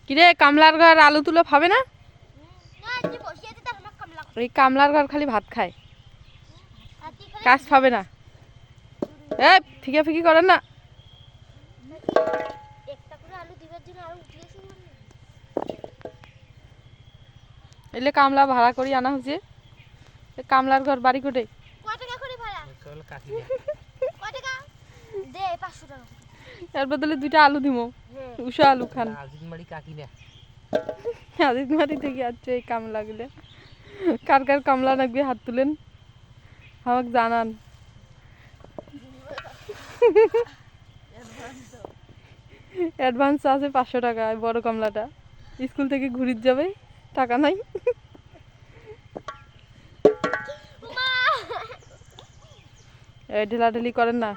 কিরে কামলার ঘর আলু তুলো খাবে না? ওই কামলার ঘর খালি ভাত খায়, কাজ পাবে না। এ ফিকে ফিকি করেন না। এলে কামলা ভাড়া করি আনা হচ্ছে। কামলার ঘর বাড়ি কোটে? এর বদলে 2টা আলু দিমো, উষা আলু খান। আজিদমারি থেকে আসছে এই কামলা গুলো। কার কার কামলা লাগবে হাত তুলেন, আমাকে জানান। অ্যাডভান্স আছে 500 টাকা। বড় কামলাটা স্কুল থেকে ঘুরিয়ে যাবে, টাকা নাই। ঢেলাঢেলি করেন না।